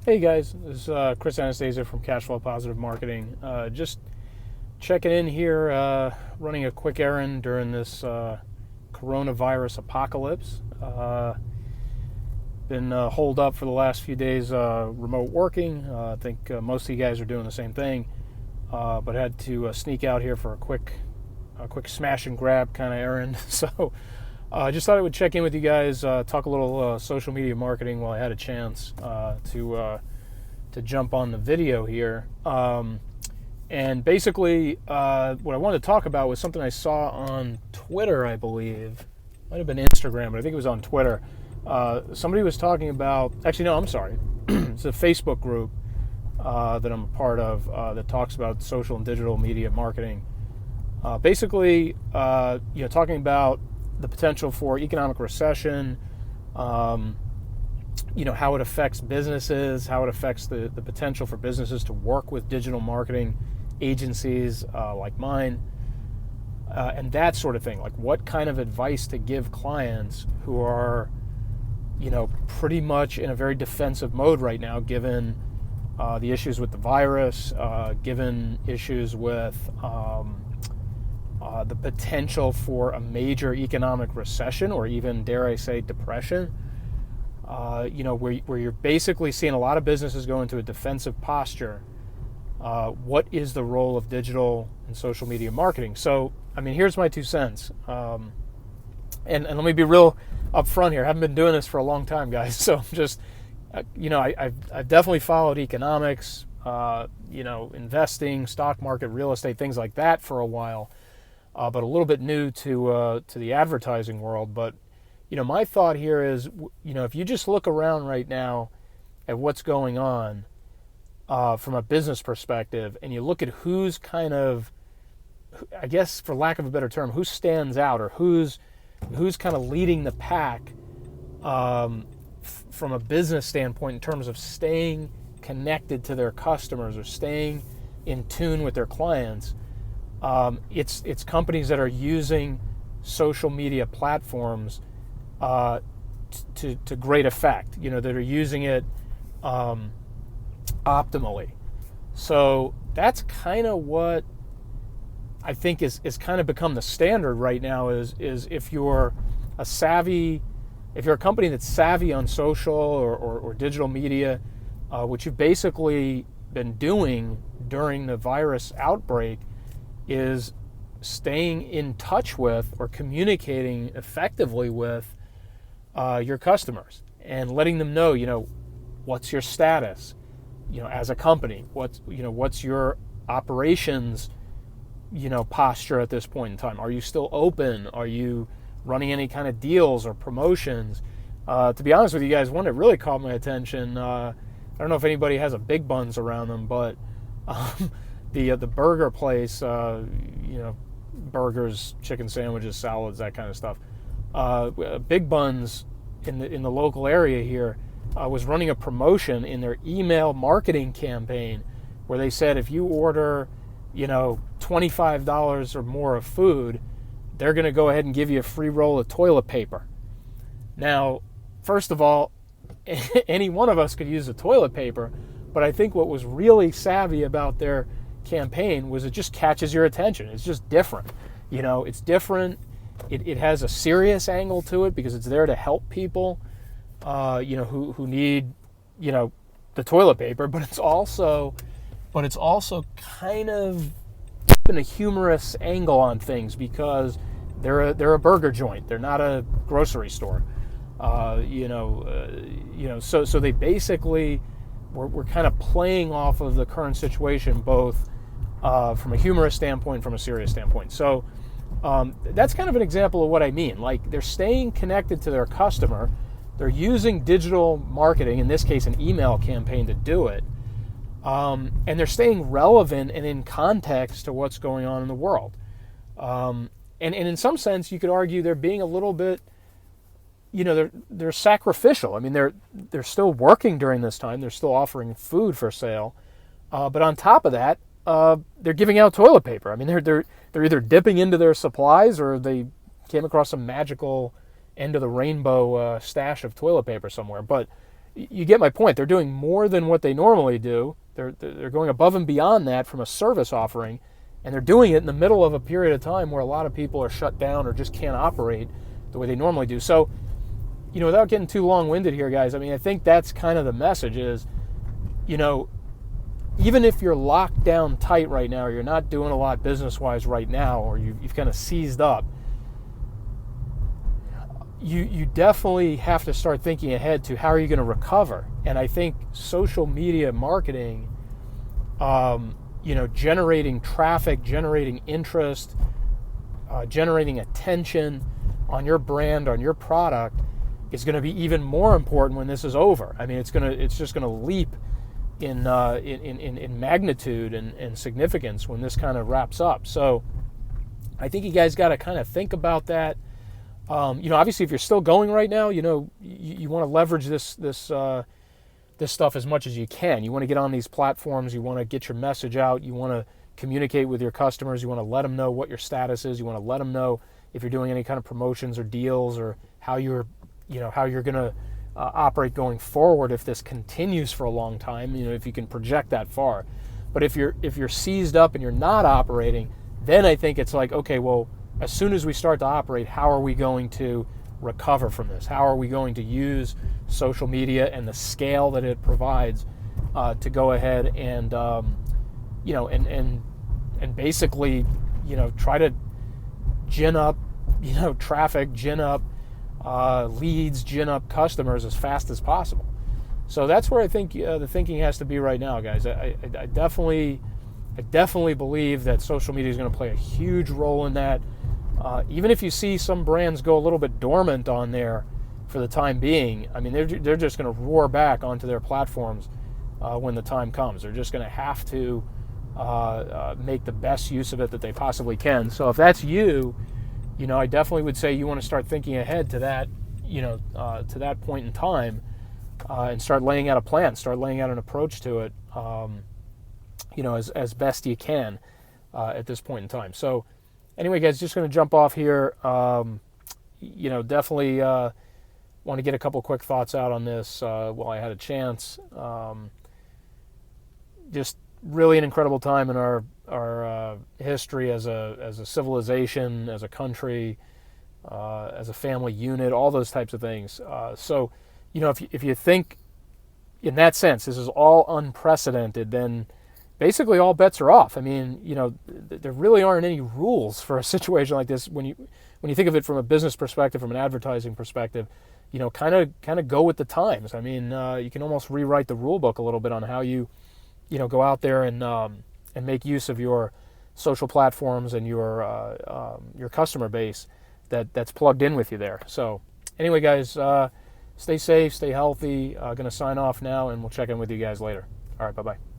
Hey guys, this is Chris Anastasia from Cashflow Positive Marketing. Just checking in here, running a quick errand during this coronavirus apocalypse. Been holed up for the last few days, remote working. I think most of you guys are doing the same thing, but had to sneak out here for a quick smash and grab kind of errand. So I just thought I would check in with you guys, talk a little social media marketing while I had a chance to jump on the video here. And basically, what I wanted to talk about was something I saw on Twitter, I believe. Might have been Instagram, but I think it was on Twitter. Somebody was talking about, actually, no, I'm sorry. It's a Facebook group that I'm a part of that talks about social and digital media marketing. Basically, talking about the potential for economic recession, how it affects businesses, how it affects the potential for businesses to work with digital marketing agencies like mine, and that sort of thing. Like what kind of advice to give clients who are, pretty much in a very defensive mode right now, given the issues with the virus, given issues with the potential for a major economic recession or even, dare I say, depression. Where you're basically seeing a lot of businesses go into a defensive posture. What is the role of digital and social media marketing? So, here's my 2 cents. And let me be real upfront here. I haven't been doing this for a long time, guys. So I'm just, I've definitely followed economics, investing, stock market, real estate, things like that for a while. But a little bit new to the advertising world. But my thought here is, if you just look around right now at what's going on from a business perspective, and you look at who's kind of, I guess for lack of a better term, who stands out or who's kind of leading the pack from a business standpoint in terms of staying connected to their customers or staying in tune with their clients. It's companies that are using social media platforms to great effect, that are using it optimally. So that's kind of what I think is kind of become the standard right now is if you're a company that's savvy on social or digital media, what you've basically been doing during the virus outbreak is staying in touch with or communicating effectively with your customers and letting them know, what's your status, as a company, what's your operations, posture at this point in time. Are you still open? Are you running any kind of deals or promotions? To be honest with you guys, one that really caught my attention, I don't know if anybody has a Big Buns around them, but the burger place, burgers, chicken sandwiches, salads, that kind of stuff. Big Buns in the local area here was running a promotion in their email marketing campaign where they said if you order, $25 or more of food, they're going to go ahead and give you a free roll of toilet paper. Now, first of all, any one of us could use the toilet paper, but I think what was really savvy about their campaign was it just catches your attention. It's just different. It's different. It has a serious angle to it because it's there to help people, who need, the toilet paper. But it's also kind of in a humorous angle on things because they're a burger joint. They're not a grocery store. So they basically were kind of playing off of the current situation, both from a humorous standpoint, from a serious standpoint. So that's kind of an example of what I mean. Like they're staying connected to their customer. They're using digital marketing, in this case an email campaign, to do it. And they're staying relevant and in context to what's going on in the world. And in some sense, you could argue they're being a little bit, they're sacrificial. They're still working during this time. They're still offering food for sale. But on top of that, they're giving out toilet paper. They're either dipping into their supplies or they came across some magical end of the rainbow stash of toilet paper somewhere. But you get my point. They're doing more than what they normally do. They're going above and beyond that from a service offering, and they're doing it in the middle of a period of time where a lot of people are shut down or just can't operate the way they normally do. So, without getting too long-winded here, guys, I mean, I think that's kind of the message is, even if you're locked down tight right now, or you're not doing a lot business-wise right now, or you've kind of seized up, you definitely have to start thinking ahead to how are you going to recover. And I think social media marketing, generating traffic, generating interest, generating attention on your brand, on your product, is going to be even more important when this is over. I mean, it's just going to leap in magnitude and significance when this kind of wraps up. So I think you guys got to kind of think about that. Obviously, if you're still going right now, you want to leverage this stuff as much as you can. You want to get on these platforms. You want to get your message out. You want to communicate with your customers. You want to let them know what your status is. You want to let them know if you're doing any kind of promotions or deals, or how you're going to operate going forward if this continues for a long time. If you can project that far. But if you're seized up and you're not operating, then I think it's like, okay, well, as soon as we start to operate, how are we going to recover from this? How are we going to use social media and the scale that it provides to go ahead and and basically try to gin up traffic, gin up leads, gin up customers as fast as possible. So that's where I think the thinking has to be right now, guys. I definitely believe that social media is going to play a huge role in that. Even if you see some brands go a little bit dormant on there for the time being, I mean, they're just going to roar back onto their platforms when the time comes. They're just going to have to make the best use of it that they possibly can. So if that's you, I definitely would say you want to start thinking ahead to that, to that point in time, and start laying out a plan, start laying out an approach to it, as best you can at this point in time. So anyway, guys, just going to jump off here. Definitely want to get a couple quick thoughts out on this while I had a chance. Just really an incredible time in our history as a civilization, as a country, as a family unit, all those types of things. So, if you think in that sense this is all unprecedented, then basically all bets are off. I mean, there really aren't any rules for a situation like this when you think of it from a business perspective, from an advertising perspective. Kind of go with the times. I mean, you can almost rewrite the rule book a little bit on how you go out there and make use of your social platforms and your customer base that's plugged in with you there. So anyway, guys, stay safe, stay healthy. Going to sign off now, and we'll check in with you guys later. All right, bye-bye.